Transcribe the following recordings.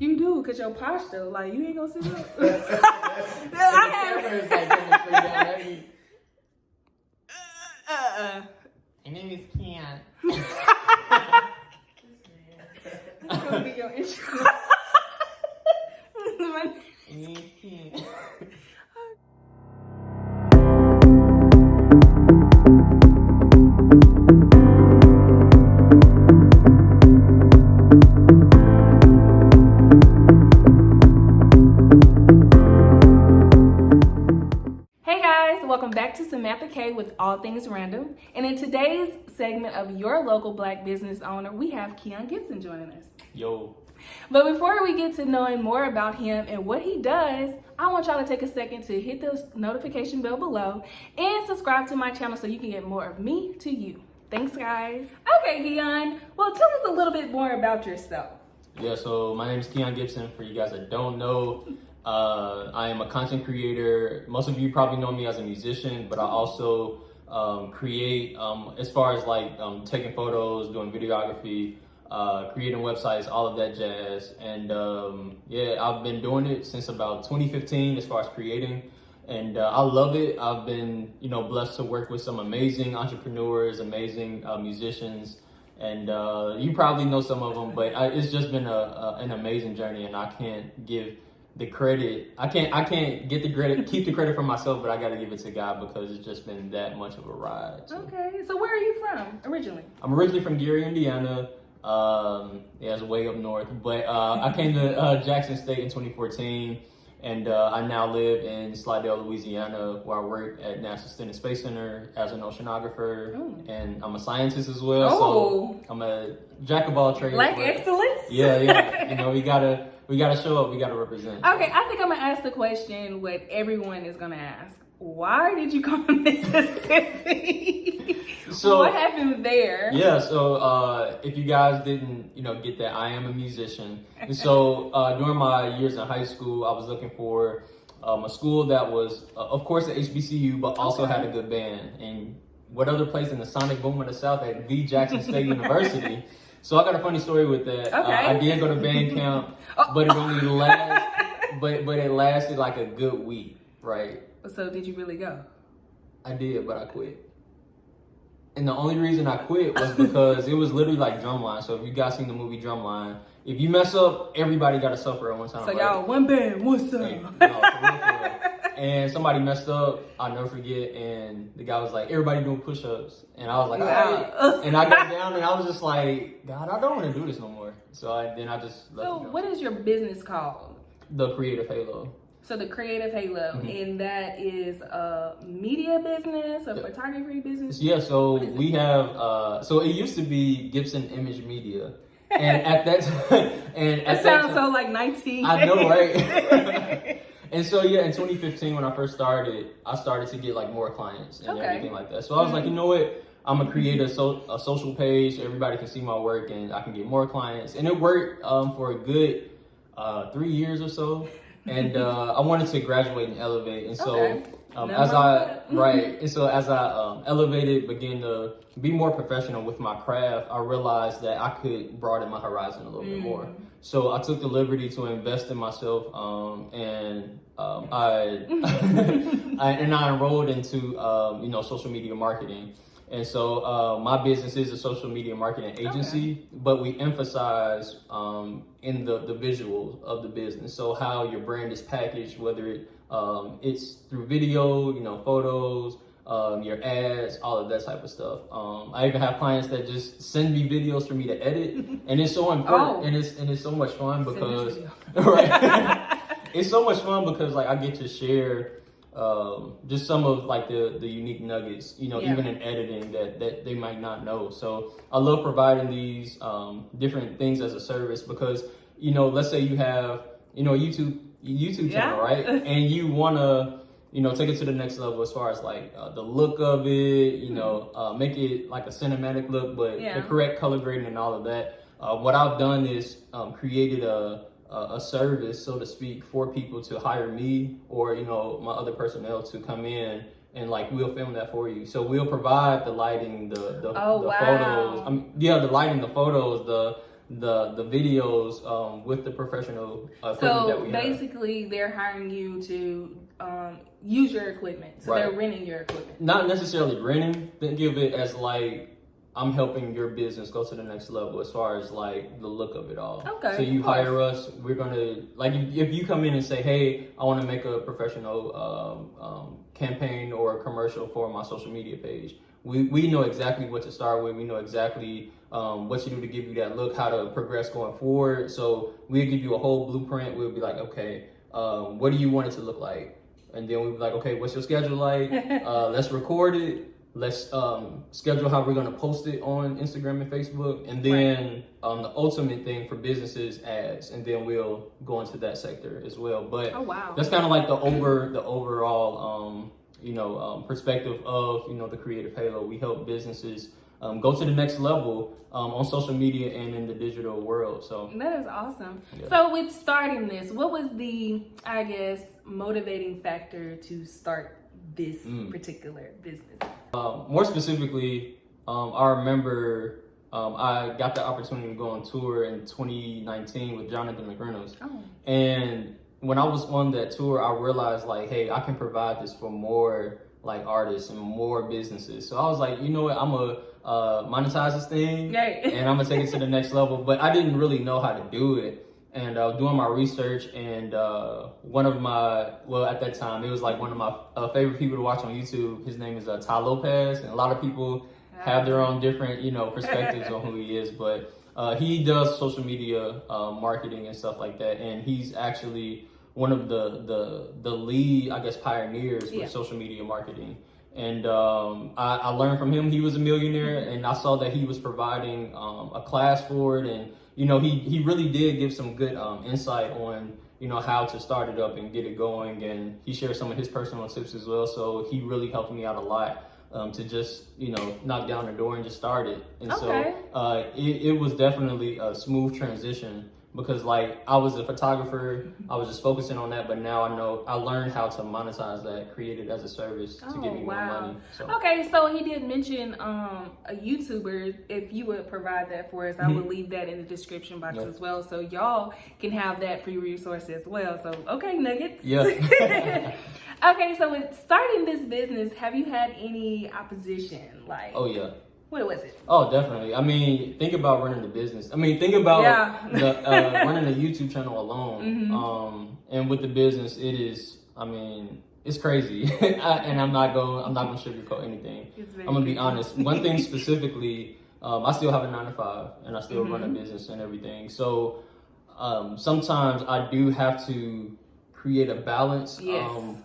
You do, because your posture, like, you ain't gonna sit up. My name is Keon. That's gonna be your intro. My name is Keon. Welcome back to Samantha K with All Things Random. And in today's segment of Your Local Black Business Owner, we have Keon Gibson joining us. Yo. But before we get to knowing more about him and what he does, I want y'all to take a second to hit the notification bell below and subscribe to my channel so you can get more of me to you. Thanks, guys. Okay, Keon. Well, tell us a little bit more about yourself. Yeah, so my name is Keon Gibson. For you guys that don't know, I am a content creator. Most of you probably know me as a musician, but I also create as far as like taking photos, doing videography, creating websites, all of that jazz. And yeah, I've been doing it since about 2015 as far as creating. And I love it. I've been, blessed to work with some amazing entrepreneurs, amazing musicians. And you probably know some of them, but it's just been an amazing journey, and I can't give the credit. I can't get the credit, keep the credit for myself, but I got to give it to God because it's just been that much of a ride. So. Okay, so where are you from originally? I'm originally from Gary, Indiana. Yeah, it's way up north, but I came to Jackson State in 2014, and I now live in Slidell, Louisiana, where I work at NASA's Stennis Space Center as an oceanographer, and I'm a scientist as well. So I'm a jack of all trades. Black excellence? Yeah. We gotta show up. We gotta represent. Okay, I think I'm gonna ask the question what everyone is gonna ask. Why did you come to Mississippi? So what happened there? Yeah, so if you guys didn't, get that, I am a musician. And so during my years in high school, I was looking for a school that was, of course, an HBCU, but also had a good band. And what other place in the sonic boom of the South at the Jackson State University? So I got a funny story with that. Okay. I did go to band camp, but it only but it lasted like a good week, right? So did you really go? I did, but I quit. And the only reason I quit was because it was literally like Drumline. So if you guys seen the movie Drumline, if you mess up, everybody got to suffer at one time. So right? y'all one band, one song. And somebody messed up, I'll never forget, and the guy was like, everybody doing push-ups. And I was like, all right. And I got down and I was just like, God, I don't want to do this no more. So I just left. So what is your business called? The Creative Halo. So the Creative Halo, and that is a media business, a photography business? Yeah, so we have, so it used to be Gibson Image Media. And at that time, It sounds so like 19. I know, right? And so, yeah, in 2015, when I first started, I started to get like more clients and everything like that. So I was like, you know what? I'm gonna create a social page so everybody can see my work and I can get more clients. And it worked for a good 3 years or so. And I wanted to graduate and elevate. And so as I elevated, began to be more professional with my craft, I realized that I could broaden my horizon a little bit more. So I took the liberty to invest in myself, and I enrolled into social media marketing. And so my business is a social media marketing agency, but we emphasize in the visuals of the business. So how your brand is packaged, whether it's through video, photos, your ads, all of that type of stuff. I even have clients that just send me videos for me to edit, and it's so important, and it's so much fun because it's so much fun because like I get to share just some of like the unique nuggets, even in editing that they might not know. So I love providing these different things as a service because let's say you have a YouTube channel, right? And you want to take it to the next level as far as like the look of it, make it like a cinematic look, but the correct color grading and all of that. What I've done is created a service, so to speak, for people to hire me or my other personnel to come in and like we'll film that for you. So we'll provide the lighting, the photos. The lighting, the photos, the videos with the professional equipment that we have. So basically, they're hiring you to use your equipment. So they're renting your equipment. Not necessarily renting. Think of it as like I'm helping your business go to the next level as far as like the look of it all. Okay. So you hire us, we're gonna like if you come in and say, hey, I want to make a professional campaign or a commercial for my social media page. We know exactly what to start with. We know exactly what to do to give you that look, how to progress going forward. So we'll give you a whole blueprint. We'll be like, okay, what do you want it to look like? And then we'll be like, okay, what's your schedule like? Let's record it. Let's schedule how we're going to post it on Instagram and Facebook. And then the ultimate thing for businesses, ads. And then we'll go into that sector as well. But that's kind of like the overall perspective of, the Creative Halo. We help businesses go to the next level on social media and in the digital world. So that is awesome. Yeah. So with starting this, what was the, I guess, motivating factor to start this particular business? More specifically, I remember I got the opportunity to go on tour in 2019 with Jonathan McReynolds. And when I was on that tour, I realized like, hey, I can provide this for more like artists and more businesses. So I was like, you know what, I'm gonna monetize this thing and I'm gonna take it to the next level. But I didn't really know how to do it. And I was doing my research, and one of my, at that time, it was like one of my favorite people to watch on YouTube. His name is Ty Lopez, and a lot of people have their own different, perspectives on who he is. But he does social media marketing and stuff like that, and he's actually one of the lead, I guess, pioneers with social media marketing. And I learned from him. He was a millionaire, and I saw that he was providing a class for it, and he really did give some good insight on how to start it up and get it going, and he shared some of his personal tips as well. So he really helped me out a lot to just knock down the door and just start it. And so it was definitely a smooth transition, because like I was a photographer, I was just focusing on that, but now I learned how to monetize that, create it as a service to give me more money. So. Okay, so he did mention a YouTuber. If you would provide that for us, I will leave that in the description box as well, so y'all can have that free resource as well. So okay, Nuggets. Yeah. Okay, so with starting this business, have you had any opposition? Like, oh yeah. What was it? Oh, definitely. I mean, think about running the business. I mean, think about running a YouTube channel alone. And with the business, it is. I mean, it's crazy. And I'm not gonna sugarcoat anything. I'm gonna be honest. One thing specifically, I still have a 9-to-5, and I still run a business and everything. So sometimes I do have to create a balance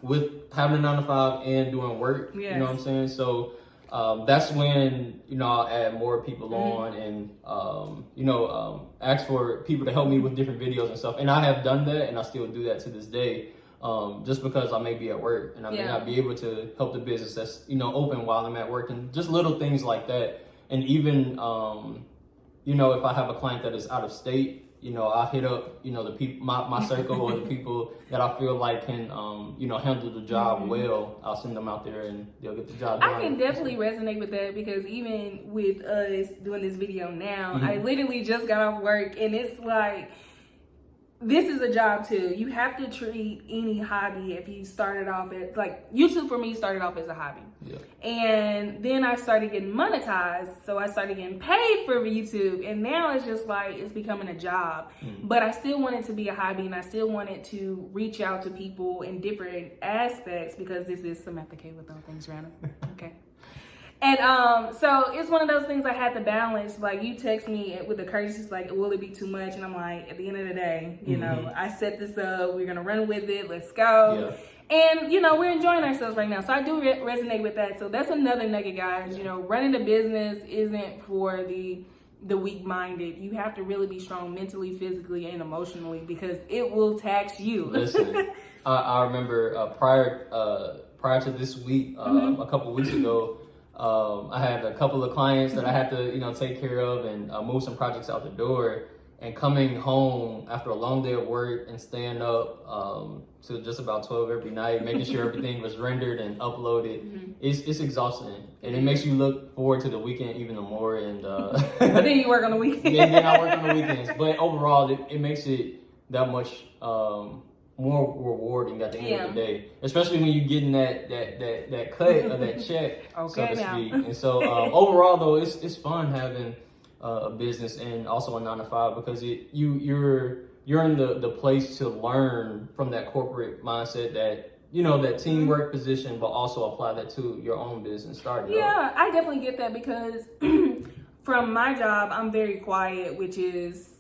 with having a 9-to-5 and doing work. You know what I'm saying? So. That's when, I'll add more people on and, ask for people to help me with different videos and stuff. And I have done that, and I still do that to this day, just because I may be at work and I may not be able to help the business that's, open while I'm at work, and just little things like that. And even, if I have a client that is out of state, I hit up, the people, my circle or the people that I feel like can, handle the job well. I'll send them out there and they'll get the job done. I can definitely resonate with that, because even with us doing this video now, I literally just got off work, and it's like, this is a job too. You have to treat any hobby, if you started off at, like, YouTube for me started off as a hobby. And then I started getting monetized, so I started getting paid for YouTube, and now it's just like, it's becoming a job. But I still want it to be a hobby, and I still wanted to reach out to people in different aspects, because this is Samantha K with all things random. Okay. And so it's one of those things I had to balance. Like, you text me with a courtesy, like, will it be too much? And I'm like, at the end of the day, I set this up, we're gonna run with it, let's go. And we're enjoying ourselves right now, so I do resonate with that. So that's another nugget, guys. Running a business isn't for the weak-minded. You have to really be strong mentally, physically, and emotionally, because it will tax you. Listen, I remember prior to this week, a couple weeks ago, I had a couple of clients that I had to, take care of and move some projects out the door. and coming home after a long day of work and staying up to just about 12 every night, making sure everything was rendered and uploaded, it's exhausting. And it makes you look forward to the weekend even more. And but then you work on the weekends. then I work on the weekends. But overall, it makes it that much more rewarding at the end of the day, especially when you're getting that cut of that check, so to speak. And so overall, though, it's fun having a business and also a 9-to-5 because you're in the place to learn from that corporate mindset, that that teamwork position, but also apply that to your own business starting up. Yeah, I definitely get that because from my job, I'm very quiet, which is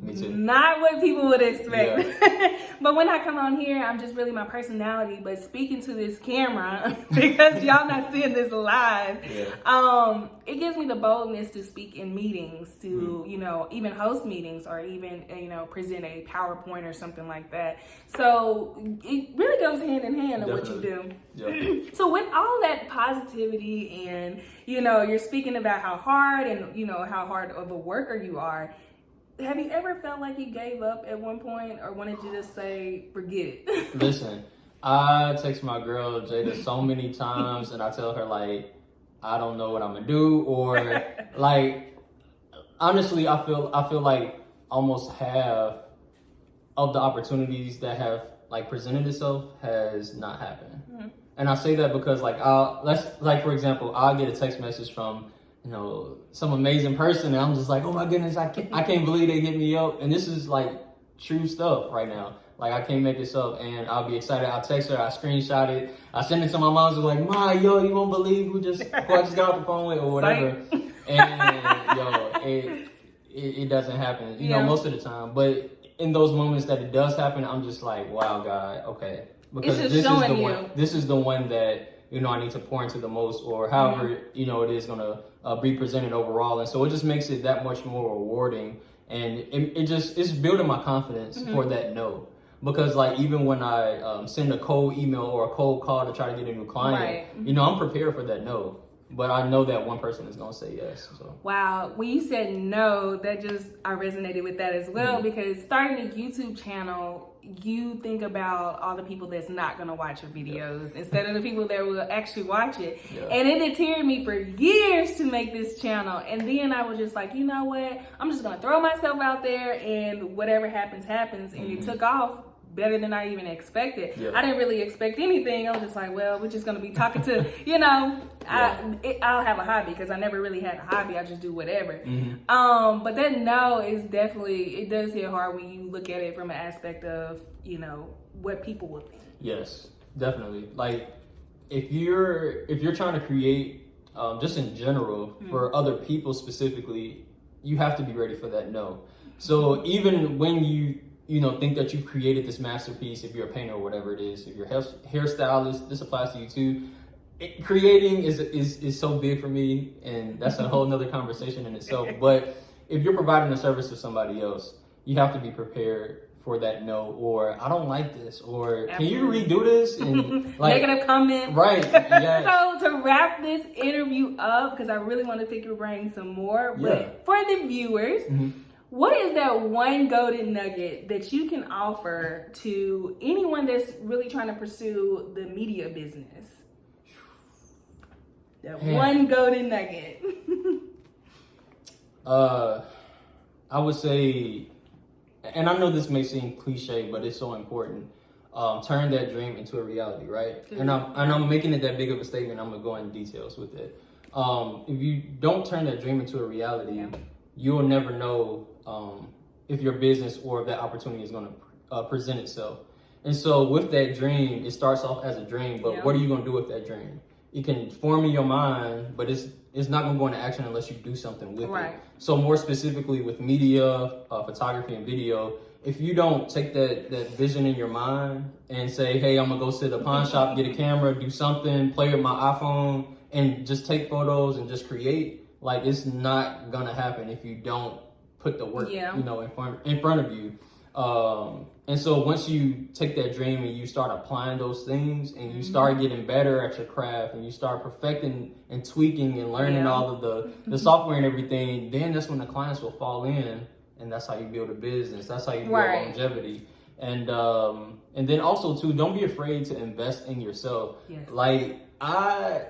not what people would expect. Yeah. But when I come on here, I'm just really my personality. But speaking to this camera, because y'all not seeing this live, it gives me the boldness to speak in meetings, to even host meetings, or even present a PowerPoint or something like that. So it really goes hand in hand in what you do. Yeah. So with all that positivity and you're speaking about how hard and how hard of a worker you are, have you ever felt like you gave up at one point, or wanted to just say, forget it? Listen, I text my girl Jada so many times, and I tell her, like, I don't know what I'm gonna do, or like, honestly, I feel like almost half of the opportunities that have like presented itself has not happened. Mm-hmm. And I say that because for example, I'll get a text message from some amazing person, and I'm just like, oh my goodness, I can't believe they hit me up. And this is like true stuff right now. Like, I can't make this up, and I'll be excited. I'll text her, I screenshot it, I send it to my mom, so like, Ma, yo, you won't believe who I just got off the phone with, or whatever. And it doesn't happen, most of the time. But in those moments that it does happen, I'm just like, wow, God, okay. Because this is the one that I need to pour into the most, or however, it is going to be presented overall. And so it just makes it that much more rewarding. And it's building my confidence for that no. Because like, even when I send a cold email or a cold call to try to get a new client, I'm prepared for that no. But I know that one person is going to say yes. So. Wow. When you said no, I resonated with that as well, because starting a YouTube channel, you think about all the people that's not going to watch your videos instead of the people that will actually watch it. Yeah. And it deterred me for years to make this channel. And then I was just like, you know what? I'm just going to throw myself out there, and whatever happens, happens. And it took off better than I even expected. Yeah. I didn't really expect anything. I was just like, well, we're just going to be talking to, I'll have a hobby, because I never really had a hobby. I just do whatever. Mm-hmm. But that no is definitely, it does hit hard when you look at it from an aspect of, what people would think. Yes, definitely. Like, if you're trying to create, just in general, for other people specifically, you have to be ready for that no. So even when you think that you've created this masterpiece, if you're a painter or whatever it is, if you're a hairstylist, this applies to you too. Creating is so big for me, and that's a whole nother conversation in itself. But if you're providing a service to somebody else, you have to be prepared for that no, or I don't like this, or Absolutely. Can you redo this? And like, negative comment. Right. Yes. So to wrap this interview up, because I really want to pick your brain some more, but for the viewers, what is that one golden nugget that you can offer to anyone that's really trying to pursue the media business? That one golden nugget. I would say, and I know this may seem cliche, but it's so important. Turn that dream into a reality, right? Mm-hmm. And I'm making it that big of a statement. I'm gonna go into details with it. If you don't turn that dream into a reality, you'll never know if your business or if that opportunity is going to present itself. And so with that dream, it starts off as a dream, but what are you going to do with that dream? It can form in your mind, but it's not going to go into action unless you do something with it. So more specifically with media, photography and video, if you don't take that vision in your mind and say, hey, I'm going to go sit at a pawn shop, get a camera, do something, play with my iPhone, and just take photos and just create, like, it's not going to happen if you don't put the work, in front of you. And so once you take that dream and you start applying those things, and you start getting better at your craft, and you start perfecting and tweaking and learning all of the software and everything, then that's when the clients will fall in and that's how you build a business. That's how you build Right. longevity. And then also too, don't be afraid to invest in yourself. Yes. Like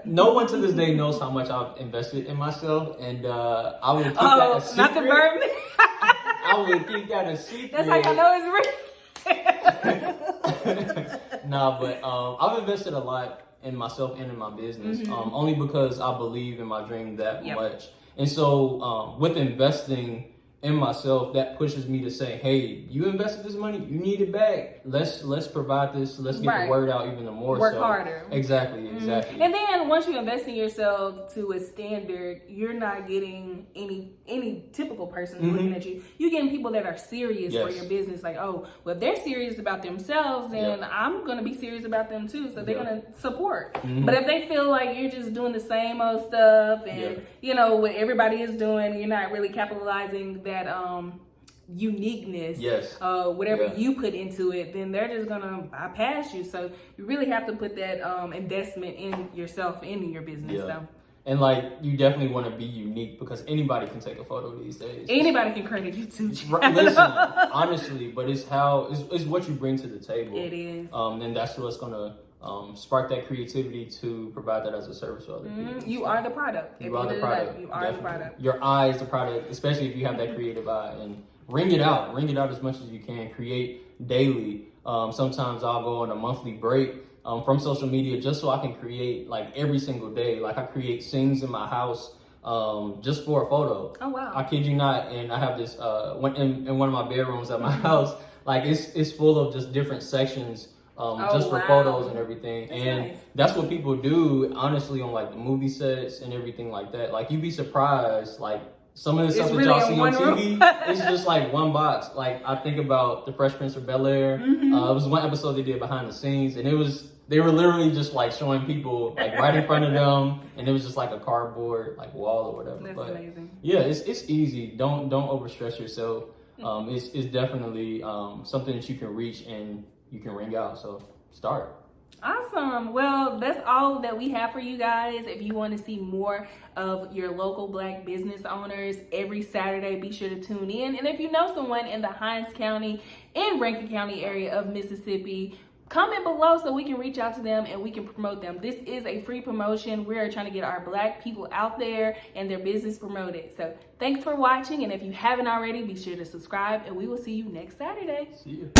no one to this day knows how much I've invested in myself, and I would keep that a secret. Not the burn. I would keep that a secret. That's how y'all know it's real. Nah, but I've invested a lot in myself and in my business, only because I believe in my dream that much. And so with investing in myself, that pushes me to say, hey, you invested this money, you need it back. Let's provide this. Let's get the word out even more. Work harder. Exactly. And then once you invest in yourself to a standard, you're not getting any typical person looking at you. You're getting people that are serious for your business. Like, oh, well, they're serious about themselves, and I'm gonna be serious about them too. So they're gonna support. But if they feel like you're just doing the same old stuff, and you know what everybody is doing, you're not really capitalizing that uniqueness, whatever you put into it, then they're just gonna bypass you. So you really have to put that investment in yourself, into your business. So. And like, you definitely want to be unique, because anybody can take a photo these days. Anybody can create a YouTube channel. Listen, honestly, but it's what you bring to the table. It is. And that's what's gonna spark that creativity to provide that as a service to other people. You are the product. You are the product. You are the product. Your eye is the product, especially if you have that creative eye. And ring it out as much as you can. Create daily. Sometimes I'll go on a monthly break from social media just so I can create like every single day. Like, I create scenes in my house just for a photo. Oh wow! I kid you not. And I have this in one of my bedrooms at my house. Like, it's full of just different sections. Just for photos and everything. That's what people do, honestly, on like the movie sets and everything like that. Like, you'd be surprised, like some of the stuff that y'all see on TV, it's just like one box. Like, I think about the Fresh Prince of Bel-Air. It was one episode they did behind the scenes, and they were literally just like showing people like right in front of them, and it was just like a cardboard like wall or whatever. That's amazing. Yeah, it's easy. Don't overstress yourself. It's definitely something that you can reach and you can ring out. So start. Awesome. Well, that's all that we have for you guys. If you want to see more of your local Black business owners every Saturday, be sure to tune in. And if you know someone in the Hinds County and Rankin County area of Mississippi, comment below so we can reach out to them and we can promote them. This is a free promotion. We are trying to get our Black people out there and their business promoted. So thanks for watching. And if you haven't already, be sure to subscribe, and we will see you next Saturday. See you.